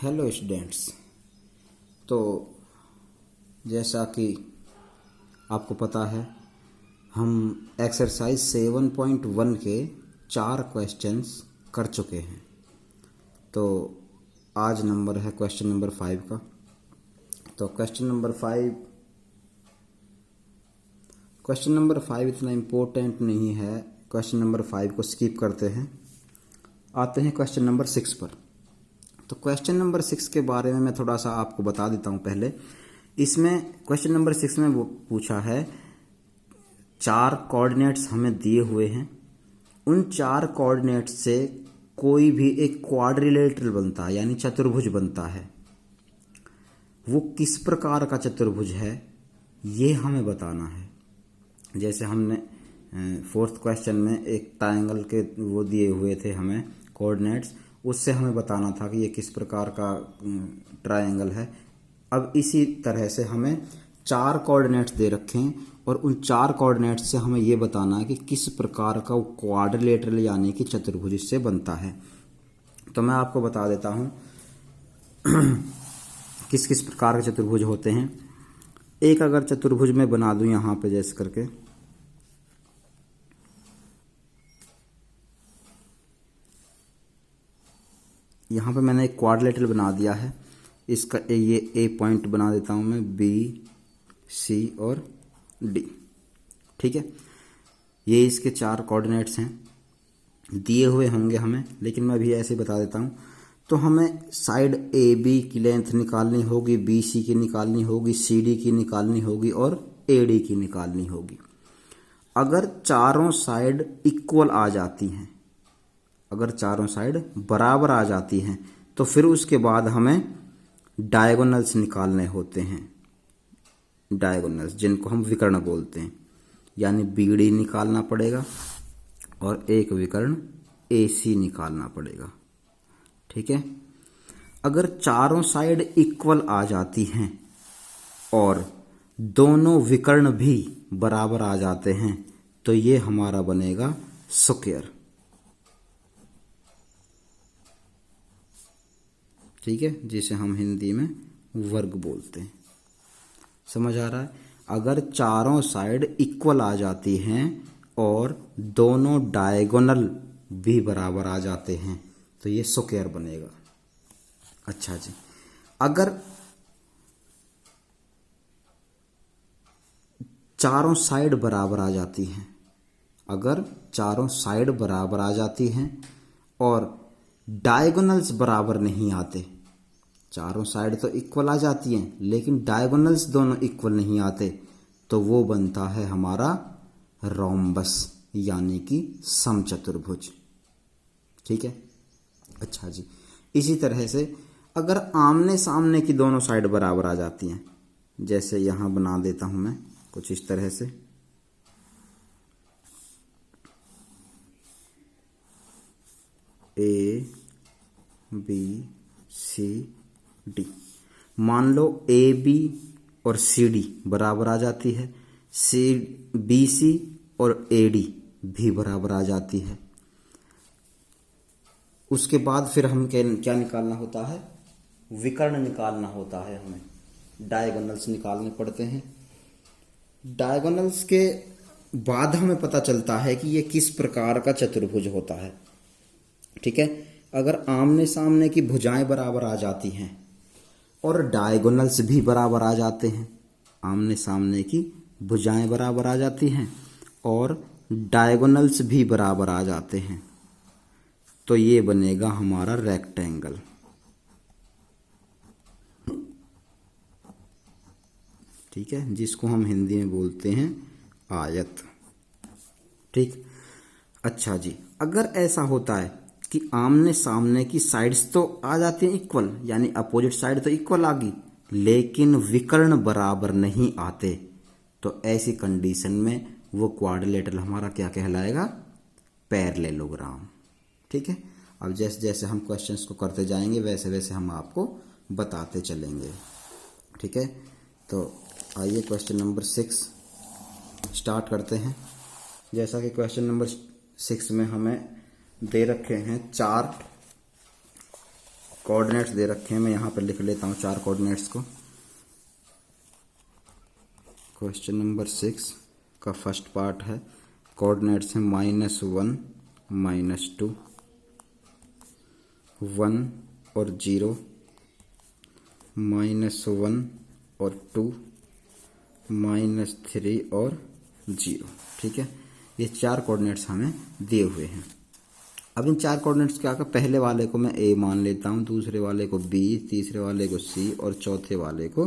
Hello students. तो जैसा कि आपको पता है, हम एक्सरसाइज 7.1 के 4 क्वेश्चंस कर चुके हैं। तो आज नंबर है क्वेश्चन नंबर 5 का। तो क्वेश्चन नंबर 5 इतना इम्पोर्टेंट नहीं है। क्वेश्चन नंबर 5 को स्किप करते हैं, आते हैं क्वेश्चन नंबर 6 पर। तो क्वेश्चन नंबर 6 के बारे में मैं थोड़ा सा आपको बता देता हूँ पहले। इसमें क्वेश्चन नंबर 6 में वो पूछा है, 4 कोऑर्डिनेट्स हमें दिए हुए हैं। उन 4 कोऑर्डिनेट्स से कोई भी एक क्वाड्रिलेटरल बनता है, यानी चतुर्भुज बनता है। वो किस प्रकार का चतुर्भुज है ये हमें बताना है। जैसे हमने 4th क्वेश्चन में एक ट्रायंगल के वो दिए हुए थे हमें कोऑर्डिनेट्स, उससे हमें बताना था कि ये किस प्रकार का ट्रायंगल है। अब इसी तरह से हमें 4 कोऑर्डिनेट्स दे रखे हैं और उन 4 कोऑर्डिनेट्स से हमें ये बताना है कि किस प्रकार का वो क्वाड्रिलेटरल यानी कि चतुर्भुज इससे बनता है। तो मैं आपको बता देता हूँ किस किस प्रकार के चतुर्भुज होते हैं। एक अगर चतुर्भुज में बना दूं यहाँ पे जैसे करके, यहाँ पे मैंने एक क्वाड्रिलेटरल बना दिया है। इसका ये ए पॉइंट बना देता हूँ मैं, बी सी और डी। ठीक है, ये इसके 4 कोऑर्डिनेट्स हैं, दिए हुए होंगे हमें, लेकिन मैं भी ऐसे बता देता हूँ। तो हमें साइड ए बी की लेंथ निकालनी होगी, बी सी की निकालनी होगी, सी डी की निकालनी होगी और ए डी की निकालनी होगी। अगर चारों साइड इक्वल आ जाती हैं, अगर चारों साइड बराबर आ जाती हैं, तो फिर उसके बाद हमें डायगोनल्स निकालने होते हैं। डायगोनल्स जिनको हम विकर्ण बोलते हैं, यानी बीडी निकालना पड़ेगा और एक विकर्ण एसी निकालना पड़ेगा। ठीक है, अगर चारों साइड इक्वल आ जाती हैं और दोनों विकर्ण भी बराबर आ जाते हैं, तो ये हमारा बनेगा स्क्वायर। ठीक है, जिसे हम हिंदी में वर्ग बोलते हैं। समझ आ रहा है? अगर चारों साइड इक्वल आ जाती हैं और दोनों डायगोनल भी बराबर आ जाते हैं, तो ये स्क्वायर बनेगा। अच्छा जी, अगर चारों साइड बराबर आ जाती हैं, अगर चारों साइड बराबर आ जाती हैं और डायगोनल्स बराबर नहीं आते, चारों साइड तो इक्वल आ जाती हैं लेकिन डायगोनल्स दोनों इक्वल नहीं आते, तो वो बनता है हमारा रोम्बस, यानी कि समचतुर्भुज। ठीक है, अच्छा जी, इसी तरह से अगर आमने सामने की दोनों साइड बराबर आ जाती हैं, जैसे यहां बना देता हूं मैं कुछ इस तरह से, ए बी सी डी। मान लो ए बी और सी डी बराबर आ जाती है, सी बी सी और ए डी भी बराबर आ जाती है। उसके बाद फिर हम क्या निकालना होता है? विकर्ण निकालना होता है। हमें डायगोनल्स निकालने पड़ते हैं। डायगोनल्स के बाद हमें पता चलता है कि ये किस प्रकार का चतुर्भुज होता है। ठीक है, अगर आमने सामने की भुजाएं बराबर आ जाती हैं और डायगोनल्स भी बराबर आ जाते हैं, आमने सामने की भुजाएं बराबर आ जाती हैं और डायगोनल्स भी बराबर आ जाते हैं, तो ये बनेगा हमारा रेक्टेंगल। ठीक है, जिसको हम हिंदी में बोलते हैं आयत। ठीक, अच्छा जी, अगर ऐसा होता है कि आमने सामने की साइड्स तो आ जाती हैं इक्वल, यानी अपोजिट साइड तो इक्वल आ गई, लेकिन विकर्ण बराबर नहीं आते, तो ऐसी कंडीशन में वो क्वाड्रिलेटरल हमारा क्या कहलाएगा? पैरेललोग्राम। ठीक है, अब जैसे जैसे हम क्वेश्चंस को करते जाएंगे वैसे वैसे हम आपको बताते चलेंगे। ठीक है, तो आइए क्वेश्चन नंबर 6 स्टार्ट करते हैं। जैसा कि क्वेश्चन नंबर 6 में हमें दे रखे हैं 4 कोऑर्डिनेट्स दे रखे हैं, मैं यहाँ पर लिख लेता हूँ 4 कोऑर्डिनेट्स को। क्वेश्चन नंबर 6 का फर्स्ट पार्ट है, कोऑर्डिनेट्स हैं -1 -2 1 और 0 -1 और 2 -3 और 0। ठीक है, ये 4 कोऑर्डिनेट्स हमें दिए हुए हैं। अब इन 4 कोऑर्डिनेट्स क्या कर, पहले वाले को मैं A मान लेता हूँ, दूसरे वाले को B, तीसरे वाले को C और चौथे वाले को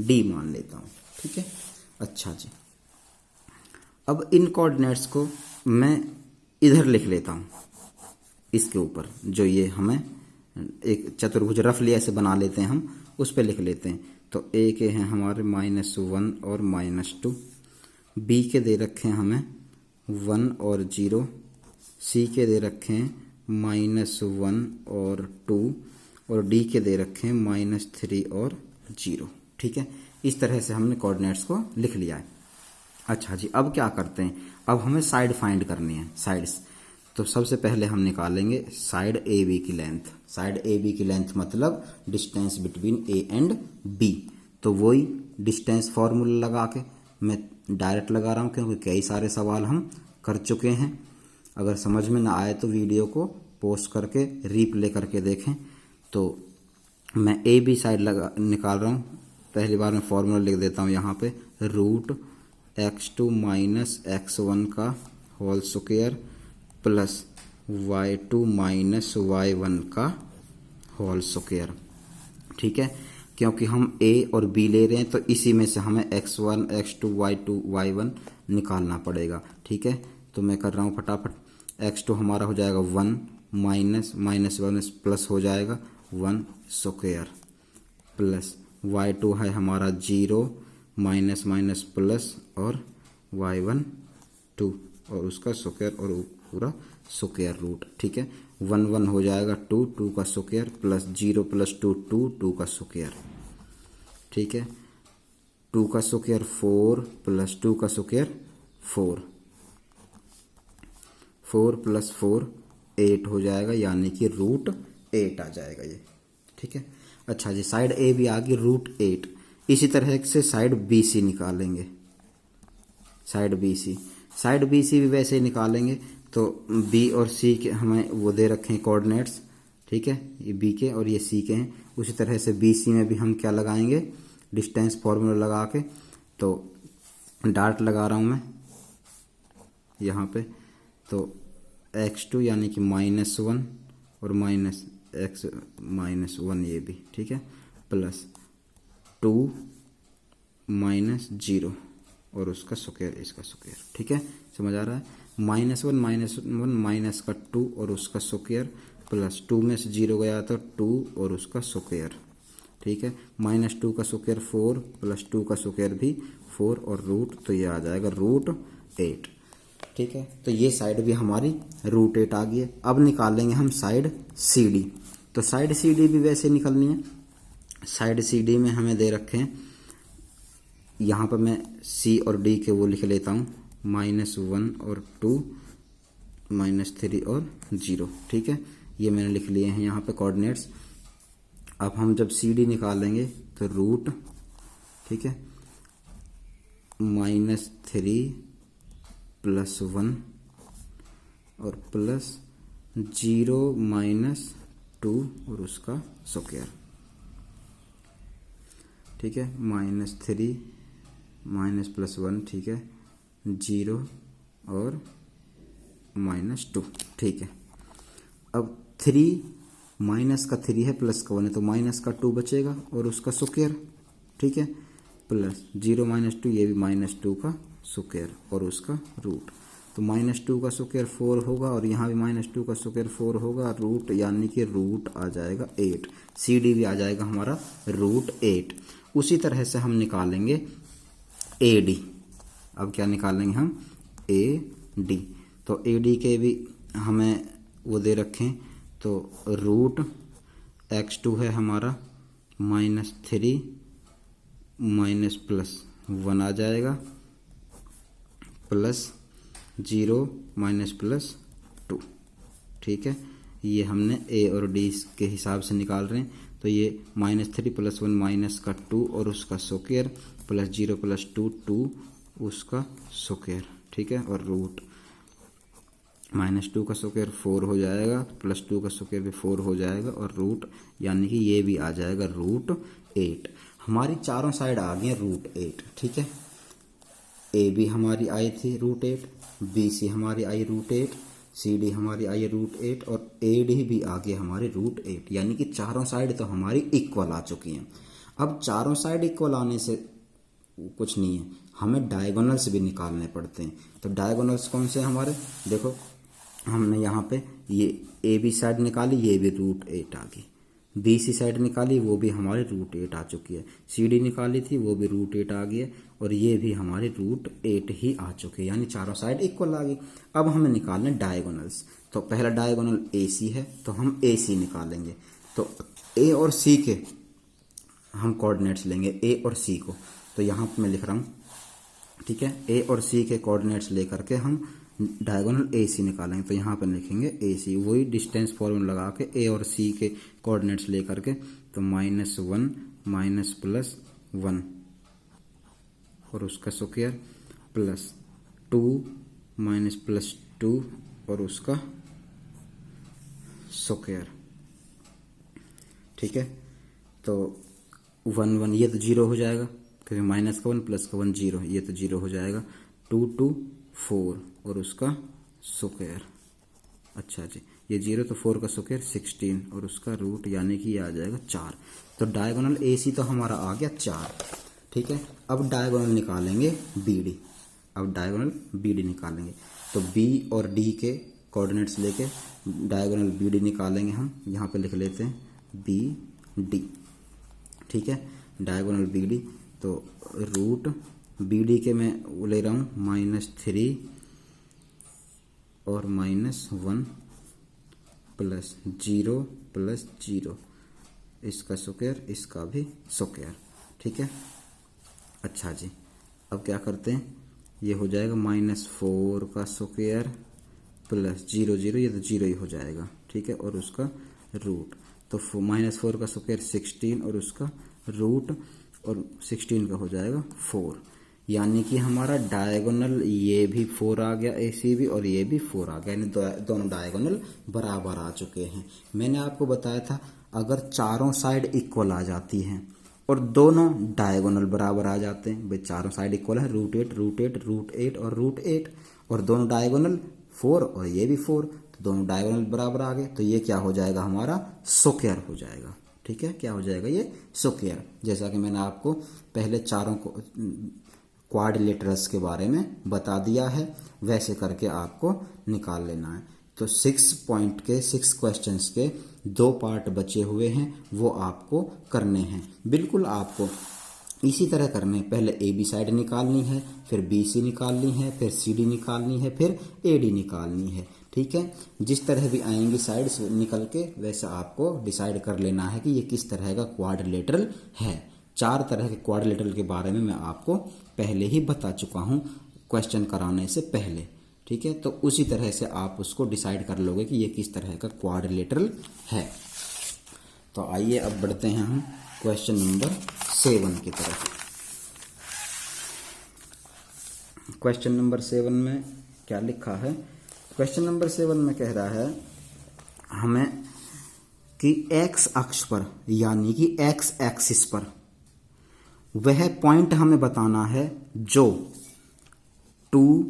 D मान लेता हूँ। ठीक है, अच्छा जी। अब इन कोऑर्डिनेट्स को मैं इधर लिख लेता हूँ, इसके ऊपर जो ये हमें एक चतुर्भुज रफली ऐसे बना लेते हैं हम, उस पे लिख लेते हैं। तो A के हैं हमारे -1 और -2, B के दे रखे हैं हमें 1 और 0, C के दे रखे हैं -1 और 2 और D के दे रखे हैं -3 और 0। ठीक है, इस तरह से हमने कोऑर्डिनेट्स को लिख लिया है। अच्छा जी, अब क्या करते हैं, अब हमें साइड फाइंड करनी है, साइड्स। तो सबसे पहले हम निकालेंगे साइड ए बी की लेंथ। साइड ए बी की लेंथ मतलब distance between A and B. तो वही डिस्टेंस फॉर्मूला लगा के मैं डायरेक्ट लगा रहा हूँ, क्योंकि कई सारे सवाल हम कर चुके हैं। अगर समझ में ना आए तो वीडियो को पॉज करके रीप्ले करके देखें। तो मैं ए बी साइड निकाल रहा हूँ। पहली बार मैं फॉर्मूला लिख देता हूँ यहाँ पे, √x2 - x1 का whole square plus y2 - y1 का होल स्क्वायर। ठीक है, क्योंकि हम a और b ले रहे हैं तो इसी में से हमें x1 x2 y2 y1 निकालना पड़ेगा। ठीक है, तो मैं कर रहा हूँ फटाफट। x2 हमारा हो जाएगा 1 -1 प्लस हो जाएगा 1 स्क्वायर प्लस y2 है हमारा 0 माइनस प्लस और y1 2 और उसका स्क्वायर और पूरा स्क्वायर रूट। ठीक है, 1 1 हो जाएगा 2 2 का स्क्वायर प्लस 0 प्लस 2 2 2 का स्क्वायर। ठीक है, 2 का स्क्वायर 4 प्लस 2 का स्क्वायर 4 4 प्लस 4 8 हो जाएगा, यानी कि √8 आ जाएगा ये। ठीक है, अच्छा जी, साइड ए भी आ गई √8। इसी तरह से साइड बी सी निकालेंगे। साइड बी सी भी वैसे ही निकालेंगे। तो बी और सी के हमें वो दे रखे हैं कोऑर्डिनेट्स। ठीक है, ये बी के और ये सी के हैं। उसी तरह से बी सी में भी हम क्या लगाएंगे, डिस्टेंस फॉर्मूला लगा के। तो डार्ट लगा रहा हूँ मैं यहाँ पे। तो x2 यानी कि -1 और -1 ये भी। ठीक है, प्लस 2 -0 और उसका स्क्वायर, इसका स्क्वायर। ठीक है, समझ आ रहा है। -1 माइनस का 2 और उसका स्क्वायर प्लस 2 में से 0 गया तो 2 और उसका स्क्वायर। ठीक है, -2 का स्क्वायर 4 प्लस 2 का स्क्वायर भी 4 और रूट, तो ये आ जाएगा √8। ठीक है, तो ये साइड भी हमारी √8 आ गई है। अब निकालेंगे हम साइड सी डी। तो साइड सी डी भी वैसे निकलनी है। साइड सी डी में हमें दे रखे हैं, यहाँ पर मैं सी और डी के वो लिख लेता हूँ, -1 और 2 -3 और 0। ठीक है, ये मैंने लिख लिए हैं यहाँ पे कोऑर्डिनेट्स। अब हम जब सी डी निकालेंगे तो रूट, ठीक है, -3 प्लस 1 और प्लस 0 -2 और उसका स्क्वायर। ठीक है, -3 प्लस 1, ठीक है, 0 और -2। ठीक है, अब 3 माइनस का 3 है प्लस का 1 है तो माइनस का 2 बचेगा और उसका स्क्वायर। ठीक है, प्लस 0 -2, ये भी -2 का स्क्वायर और उसका रूट। तो -2 का स्क्वायर 4 होगा और यहाँ भी -2 का स्क्वायर 4 होगा, रूट यानी कि रूट आ जाएगा 8। सी डी भी आ जाएगा हमारा √8। उसी तरह से हम निकालेंगे ए डी। अब क्या निकालेंगे हम, ए डी। तो ए डी के भी हमें वो दे रखें, तो √x2 है हमारा -3 माइनस प्लस 1 आ जाएगा प्लस 0 माइनस प्लस 2। ठीक है, ये हमने ए और डी के हिसाब से निकाल रहे हैं। तो ये -3 + 1 माइनस का 2 और उसका स्क्वायर प्लस 0 + 2 2 उसका स्क्वायर, ठीक है। और रूट -2 का स्क्वायर 4 हो जाएगा, +2 का स्क्वायर भी 4 हो जाएगा और रूट यानी कि ये भी आ जाएगा √8। हमारी चारों साइड आ गई √8, ठीक है। ए बी हमारी आई थी √8, बी सी हमारी आई √8, सी डी हमारी आई √8 और ए डी भी आ गई हमारी √8, यानी कि चारों साइड तो हमारी इक्वल आ चुकी हैं। अब चारों साइड इक्वल आने से कुछ नहीं है, हमें डायगोनल्स भी निकालने पड़ते हैं। तो डायगोनल्स कौन से हमारे, देखो हमने यहाँ पे ये ए बी साइड निकाली, ये भी √8 आ गई। बी सी साइड निकाली, वो भी हमारी √8 आ चुकी है। सी डी निकाली थी, वो भी √8 आ गई है और ये भी हमारी √8 ही आ चुके हैं, यानी चारों साइड इक्वल आ गई। अब हमें निकालने डायगोनल्स। तो पहला डायगोनल ए सी है, तो हम ए सी निकालेंगे। तो ए और सी के हम कोऑर्डिनेट्स लेंगे, ए और सी को। तो यहाँ पे मैं लिख रहा हूँ, ठीक है। ए और सी के कोऑर्डिनेट्स लेकर के हम डायगोनल ए सी निकालेंगे। तो यहाँ पर लिखेंगे ए सी, वही डिस्टेंस फॉर्मूला लगा के ए और सी के कोऑर्डिनेट्स लेकर के। तो -1 +1 और उसका स्क्वायर +2 +2 और उसका स्क्वायर, ठीक है। तो 1 1 ये तो 0 हो जाएगा, क्योंकि -1 +1 0, ये तो 0 हो जाएगा। 2 2 4 और उसका स्क्वायर, अच्छा जी, ये 0 तो 4 का स्क्वायर 16 और उसका रूट यानी कि ये आ जाएगा 4। तो डायगोनल ए सी तो हमारा आ गया 4, ठीक है। अब डायगोनल निकालेंगे बी डी, अब डायगोनल बी डी निकालेंगे। तो बी और डी के कोऑर्डिनेट्स लेके डायगोनल बी डी निकालेंगे हम। यहाँ पे लिख लेते हैं बी डी, ठीक है। डायगोनल बी डी, तो रूट बी डी के मैं ले रहा हूँ -3 और -1 + 0 + 0, इसका स्क्वायर इसका भी स्क्वायर, ठीक है। अच्छा जी, अब क्या करते हैं, ये हो जाएगा -4 का स्क्वायर + 0 0, ये तो 0 ही हो जाएगा, ठीक है। और उसका रूट, तो -4 का स्क्वायर 16 और उसका रूट, और 16 का हो जाएगा 4, यानी कि हमारा डायगोनल ये भी 4 आ गया ए सी भी, और ये भी 4 आ गया, यानी दोनों डायगोनल बराबर आ चुके हैं। मैंने आपको बताया था अगर चारों साइड इक्वल आ जाती हैं और दोनों डायगोनल बराबर आ जाते हैं, भाई चारों साइड इक्वल है, √8 √8 √8 और √8, और दोनों डायगोनल 4 और ये भी 4, तो दोनों डायगोनल बराबर आ गए। तो ये क्या हो जाएगा, हमारा स्क्वायर हो जाएगा, ठीक है। क्या हो जाएगा, ये स्क्वायर। जैसा कि मैंने आपको पहले चारों को क्वाड्रिलेटरल्स के बारे में बता दिया है, वैसे करके आपको निकाल लेना है। तो 6 पॉइंट के 6 क्वेश्चंस के 2 पार्ट बचे हुए हैं, वो आपको करने हैं। बिल्कुल आपको इसी तरह करने हैं। पहले ए बी साइड निकालनी है, फिर बी सी निकालनी है, फिर सी डी निकालनी है, फिर ए डी निकालनी है, ठीक है। जिस तरह भी आएंगी साइड्स निकल के, वैसे आपको डिसाइड कर लेना है कि ये किस तरह का क्वाड्रिलेटरल है। 4 तरह के क्वाड्रिलेटरल के बारे में मैं आपको पहले ही बता चुका हूँ क्वेश्चन कराने से पहले, ठीक है। तो उसी तरह से आप उसको डिसाइड कर लोगे कि ये किस तरह का क्वाड्रिलेटरल है। तो आइए अब बढ़ते हैं हम क्वेश्चन नंबर 7 की तरफ। क्वेश्चन नंबर 7 में क्या लिखा है, क्वेश्चन नंबर 7 में कह रहा है हमें कि एक्स अक्ष पर, यानी कि एक्स एक्सिस पर वह पॉइंट हमें बताना है जो 2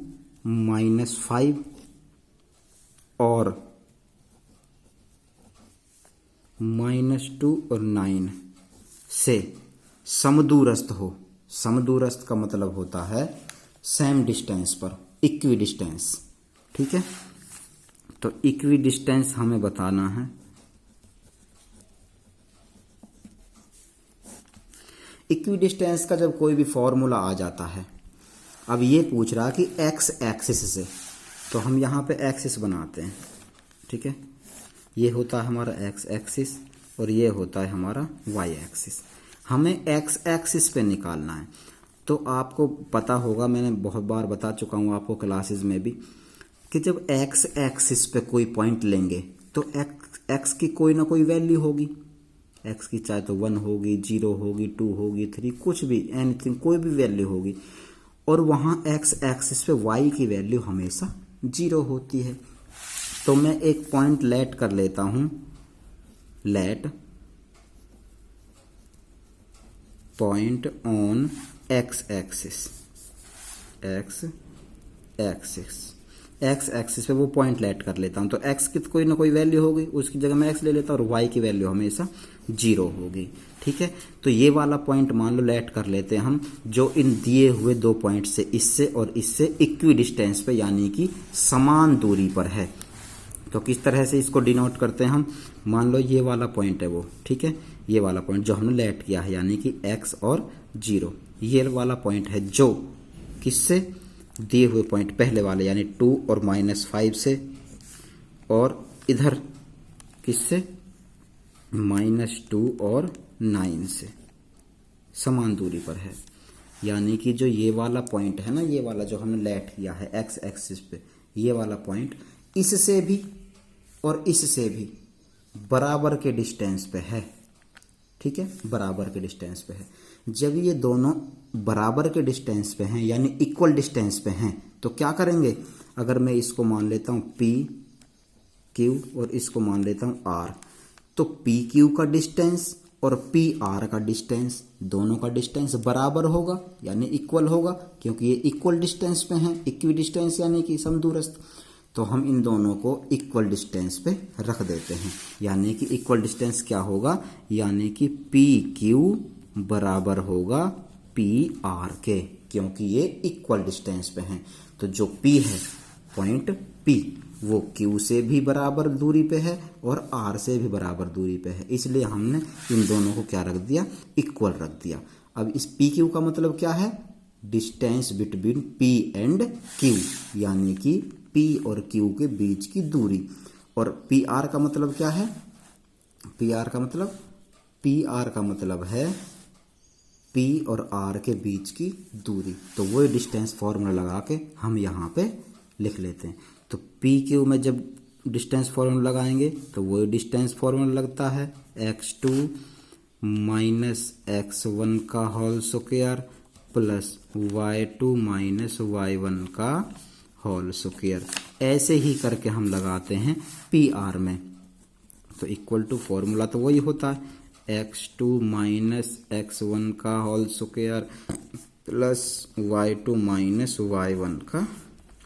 -5 और -2 और 9 से समदूरस्थ हो। समदूरस्थ का मतलब होता है सेम डिस्टेंस पर, इक्वी डिस्टेंस, ठीक है। तो इक्वी डिस्टेंस हमें बताना है। इक्वी डिस्टेंस का जब कोई भी फॉर्मूला आ जाता है, अब ये पूछ रहा कि एक्स एक्सिस से, तो हम यहाँ पे एक्सिस बनाते हैं, ठीक है। ये होता है हमारा एक्स एक्सिस और ये होता है हमारा वाई एक्सिस। हमें एक्स एक्सिस पे निकालना है। तो आपको पता होगा, मैंने बहुत बार बता चुका हूँ आपको क्लासेस में भी, कि जब एक्स एक्सिस पे कोई पॉइंट लेंगे तो एक्स की कोई ना कोई वैल्यू होगी, एक्स की चाहे तो 1 होगी, 0 होगी, 2 होगी, 3, कुछ भी, एनीथिंग, कोई भी वैल्यू होगी। और वहां एक्स एक्सिस पे वाई की वैल्यू हमेशा 0 होती है। तो मैं एक पॉइंट लेट कर लेता हूं, let point on x axis, x axis, x axis पे वो पॉइंट लेट कर लेता हूं। तो एक्स की कोई ना कोई वैल्यू होगी, उसकी जगह मैं एक्स ले लेता हूं और वाई की वैल्यू हमेशा 0 होगी। ठीक है, तो ये वाला पॉइंट मान लो लेट कर लेते हैं हम, जो इन दिए हुए दो पॉइंट से, इससे और इससे इक्वी डिस्टेंस पे यानी कि समान दूरी पर है। तो किस तरह से इसको डिनोट करते हैं हम, मान लो ये वाला पॉइंट है वो, ठीक है, ये वाला पॉइंट जो हमने लेट किया है यानी कि x और 0, ये वाला पॉइंट है जो किससे, दिए हुए पॉइंट पहले वाले यानी 2 और -5 से, और इधर किससे, -2 और 9 से समान दूरी पर है। यानी कि जो ये वाला पॉइंट है ना, ये वाला जो हमने लेट किया है एक्स एक्सिस पे, ये वाला पॉइंट इससे भी और इससे भी बराबर के डिस्टेंस पे है। ठीक है, बराबर के डिस्टेंस पे है। जब ये दोनों बराबर के डिस्टेंस पे हैं यानी इक्वल डिस्टेंस पे हैं, तो क्या करेंगे, अगर मैं इसको मान लेता हूं पी क्यू और इसको मान लेता हूं आर, तो पी क्यू का डिस्टेंस और पी आर का डिस्टेंस, दोनों का डिस्टेंस बराबर होगा यानी इक्वल होगा, क्योंकि ये इक्वल डिस्टेंस पे हैं, इक्वी डिस्टेंस यानी कि समदूरस्थ। तो हम इन दोनों को इक्वल डिस्टेंस पे रख देते हैं, यानी कि इक्वल डिस्टेंस क्या होगा, यानी कि पी क्यू बराबर होगा पी आर के, क्योंकि ये इक्वल डिस्टेंस पे हैं। तो जो पी है पॉइंट पी, वो क्यू से भी बराबर दूरी पे है और आर से भी बराबर दूरी पे है, इसलिए हमने इन दोनों को क्या रख दिया, इक्वल रख दिया। अब इस पी क्यू का मतलब क्या है, distance between P and Q, यानी कि पी और क्यू के बीच की दूरी। और पी आर का मतलब क्या है, पी आर का मतलब है पी और आर के बीच की दूरी। तो वो डिस्टेंस फॉर्मूला लगा के हम यहाँ पे लिख लेते हैं। तो पी क्यू में जब डिस्टेंस फॉर्मूला लगाएंगे तो वो डिस्टेंस फॉर्मूला लगता है x2 माइनस x1 का whole square plus y2 minus y1 का होल स्क्वायर। ऐसे ही करके हम लगाते हैं पी आर में। तो इक्वल टू फॉर्मूला तो वही होता है, x2 माइनस x1 का whole square plus y2 minus y1 का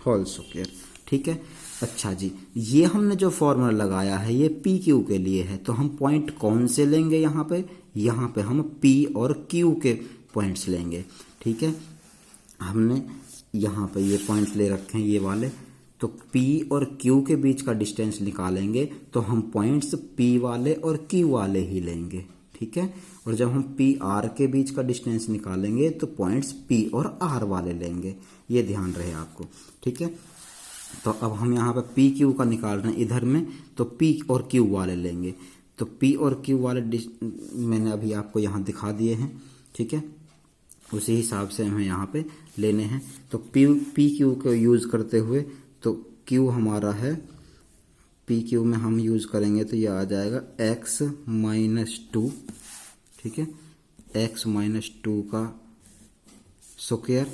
होल स्क्वायर। ठीक है, अच्छा जी, ये हमने जो फॉर्मूला लगाया है ये पी क्यू के लिए है। तो हम पॉइंट कौन से लेंगे यहाँ पे हम पी और क्यू के पॉइंट्स लेंगे। ठीक है, हमने यहाँ पे ये पॉइंट ले रखे हैं ये वाले, तो P और Q के बीच का डिस्टेंस निकालेंगे तो हम पॉइंट्स P वाले और Q वाले ही लेंगे। ठीक है, और जब हम P R के बीच का डिस्टेंस निकालेंगे तो पॉइंट्स P और R वाले लेंगे, ये ध्यान रहे आपको। ठीक है, तो अब हम यहाँ पे P Q का निकाल रहे हैं इधर में, तो P और Q वाले लेंगे। तो P और Q वाले मैंने अभी आपको यहाँ दिखा दिए हैं। ठीक है, उसी हिसाब से हमें यहाँ पे लेने हैं। तो पी क्यू को यूज़ करते हुए तो Q हमारा है, पी क्यू में हम यूज़ करेंगे तो ये आ जाएगा x माइनस 2। ठीक है, x माइनस 2 का स्क्वायर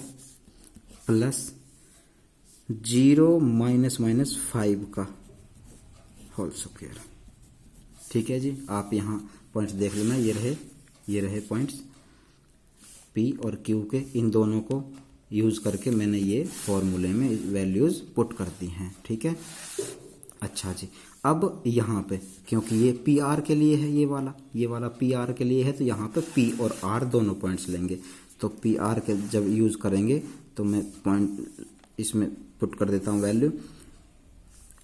प्लस 0 माइनस 5 का होल स्क्वायर। ठीक है जी, आप यहाँ पॉइंट्स देख लेना, ये रहे पॉइंट्स P और Q के, इन दोनों को यूज़ करके मैंने ये फॉर्मूले में वैल्यूज़ पुट कर दी हैं। ठीक है, अच्छा जी, अब यहाँ पे क्योंकि ये पी आर के लिए है, ये वाला पी आर के लिए है, तो यहाँ पे P और R दोनों पॉइंट्स लेंगे। तो पी आर के जब यूज़ करेंगे तो मैं पॉइंट इसमें पुट कर देता हूँ value,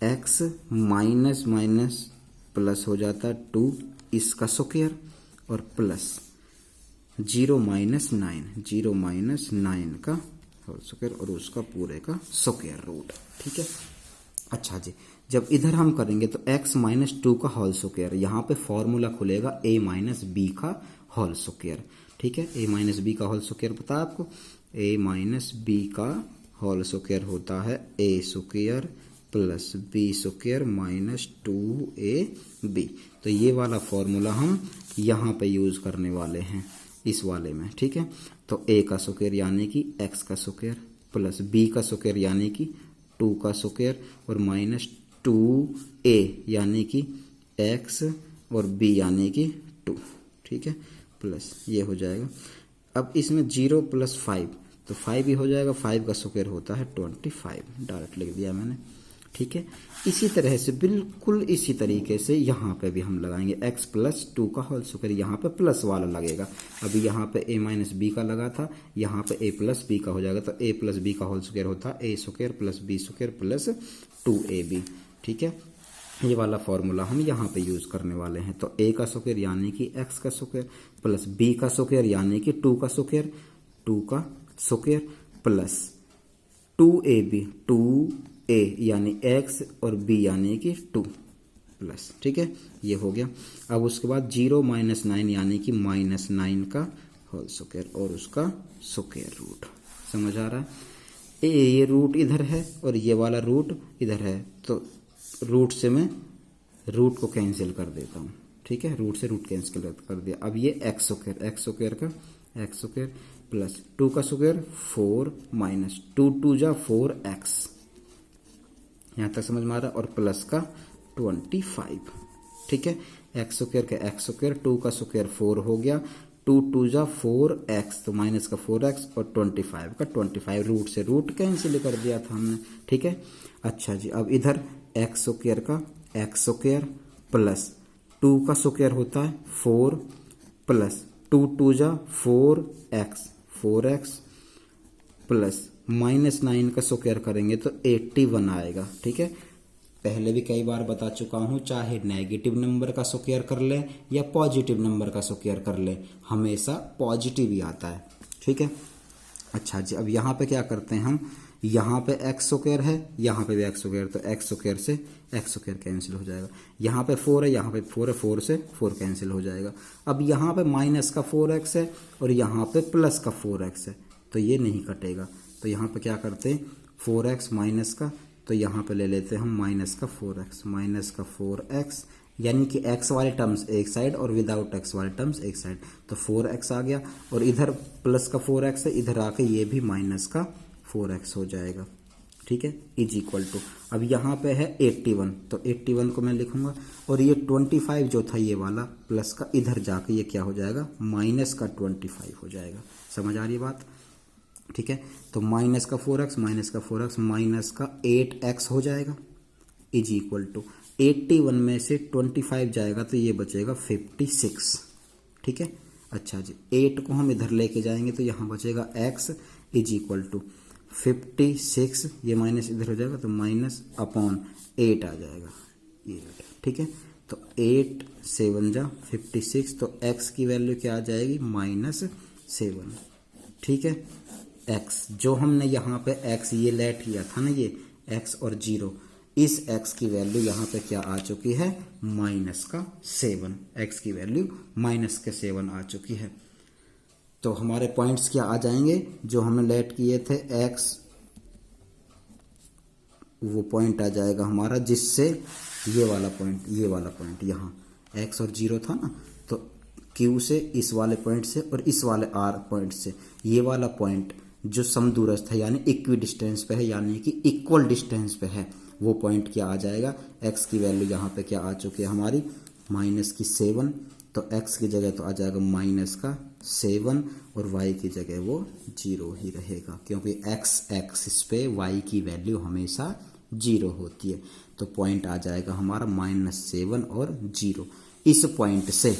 x minus minus plus हो जाता है 2 इसका स्क्वायर और प्लस 0 माइनस 9 का होल स्क्वायर और उसका पूरे का स्क्वायर रूट। ठीक है, अच्छा जी, जब इधर हम करेंगे तो x माइनस 2 का होल स्क्वायर, यहाँ पे फॉर्मूला खुलेगा a माइनस बी का होल स्क्वायर। ठीक है, a माइनस बी का होल स्क्वायर पता है आपको, a माइनस बी का होल स्क्वायर होता है a square plus B square minus 2ab। तो ये वाला फॉर्मूला हम यहाँ पे यूज करने वाले हैं इस वाले में, ठीक है। तो a का स्क्वायर यानी कि x का स्क्वायर प्लस b का स्क्वायर यानी कि 2 का स्क्वायर और माइनस 2a यानी कि x और b यानी कि 2, ठीक है, प्लस ये हो जाएगा। अब इसमें 0 + 5 तो 5 ही हो जाएगा, 5 का स्क्वायर होता है 25, डायरेक्ट लिख दिया मैंने, ठीक है। इसी तरह से बिल्कुल इसी तरीके से यहाँ पे भी हम लगाएंगे x + 2 का होल स्क्वायर, यहाँ पे प्लस वाला लगेगा। अभी यहाँ पे a - b का लगा था, यहाँ पे a + b का हो जाएगा। तो a + b का होल स्क्वायर होता है a² + b² + 2ab, ठीक है। ये वाला फॉर्मूला हम यहाँ पे यूज करने वाले हैं। तो a का स्क्वायर यानी कि x का स्क्वायर प्लस b का स्क्वायर यानी कि 2 का स्क्वायर, 2 का स्क्वायर प्लस 2ab, 2a यानी x और b यानी कि 2 प्लस, ठीक है, ये हो गया। अब उसके बाद 0 - 9 यानी कि -9 का होल स्क्वायर और उसका स्क्वायर रूट। समझ आ रहा है? ये रूट इधर है और ये वाला रूट इधर है, तो रूट से मैं रूट को कैंसिल कर देता हूँ, ठीक है, रूट से रूट कैंसिल कर दिया। अब ये x स्क्वायर का x स्क्वायर प्लस 2 का स्क्वायर 4 माइनस 2 × 2 = 4x, यहाँ तक समझ में आ रहा है, और प्लस का 25, ठीक है। x स्क्वायर का x स्क्वायर, 2 का स्क्वायर 4 हो गया, 2 × 2 = 4x, तो माइनस का 4x और 25 का 25, रूट से रूट कैंसिल कर दिया था हमने, ठीक है। अच्छा जी, अब इधर x स्क्वायर का x स्क्वायर प्लस 2 का स्क्वायर होता है 4 प्लस 2 × 2 = 4x प्लस -9 का स्क्वायर करेंगे तो 81 आएगा, ठीक है। पहले भी कई बार बता चुका हूँ, चाहे नेगेटिव नंबर का स्क्वायर कर ले या पॉजिटिव नंबर का स्क्वायर कर ले, हमेशा पॉजिटिव ही आता है, ठीक है। अच्छा जी, अब यहाँ पे क्या करते हैं हम, यहाँ पे x स्क्वायर है, यहाँ पे भी x स्क्वायर, तो x स्क्वायर से x स्क्वायर कैंसिल हो जाएगा। यहाँ पे 4 है, यहाँ पे 4 है, 4 से 4 कैंसिल हो जाएगा। अब यहाँ पे माइनस का 4x है और यहाँ पे प्लस का 4x है, तो ये नहीं कटेगा। तो यहाँ पे क्या करते हैं, 4x माइनस का, तो यहाँ पे ले लेते हैं हम माइनस का 4x यानी कि x वाले टर्म्स एक साइड और विदाउट x वाले टर्म्स एक साइड, तो 4x आ गया। और इधर प्लस का 4x है, इधर आके ये भी माइनस का 4x हो जाएगा, ठीक है, = अब यहाँ पे है 81, तो 81 को मैं लिखूंगा, और ये 25 जो था ये वाला प्लस का, इधर जाके ये क्या हो जाएगा, माइनस का 25 हो जाएगा। समझ आ रही है बात, ठीक है। तो माइनस का 4x माइनस का 8x हो जाएगा, = 81 में से 25 जाएगा तो ये बचेगा 56, ठीक है। अच्छा जी, 8 को हम इधर लेके जाएंगे तो यहाँ बचेगा x = 56, ये माइनस इधर हो जाएगा तो -/8 आ जाएगा, ये, ठीक है। तो 8 × 7 = 56, तो x की वैल्यू क्या आ जाएगी, -7, ठीक है। x जो हमने यहाँ पे x ये लेट किया था ना, ये x और 0, इस x की वैल्यू यहाँ पे क्या आ चुकी है, -7, x की वैल्यू -7 आ चुकी है। तो हमारे पॉइंट्स क्या आ जाएंगे, जो हमने लेट किए थे x, वो पॉइंट आ जाएगा हमारा, जिससे ये वाला पॉइंट यहाँ x और 0 था ना, तो Q से इस वाले पॉइंट से और इस वाले R पॉइंट से ये वाला पॉइंट जो समदूरस्थ है यानी इक्वी डिस्टेंस पे है, यानी कि इक्वल डिस्टेंस पे है, वो पॉइंट क्या आ जाएगा, x की वैल्यू यहाँ पे क्या आ चुकी है हमारी, -7, तो x की जगह तो आ जाएगा -7 और y की जगह वो 0 ही रहेगा, क्योंकि x एक्सिस पे y की वैल्यू हमेशा 0 होती है। तो पॉइंट आ जाएगा हमारा -7 और 0। इस पॉइंट से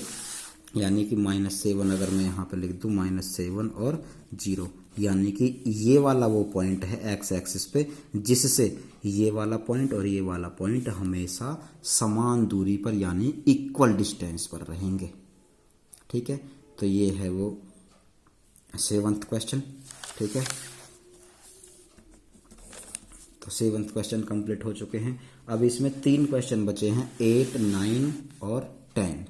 यानी कि -7 अगर मैं यहाँ पे लिख दूँ, -7 और 0, यानी कि ये वाला वो पॉइंट है x एक्सिस पे, जिससे ये वाला पॉइंट और ये वाला पॉइंट हमेशा समान दूरी पर यानी इक्वल डिस्टेंस पर रहेंगे, ठीक है। तो ये है वो 7th क्वेश्चन, ठीक है। तो 7th क्वेश्चन कंप्लीट हो चुके हैं। अब इसमें 3 क्वेश्चन बचे हैं, 8, 9 और 10,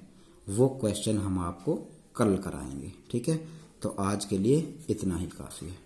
वो क्वेश्चन हम आपको कल कराएंगे, ठीक है। तो आज के लिए इतना ही काफ़ी है।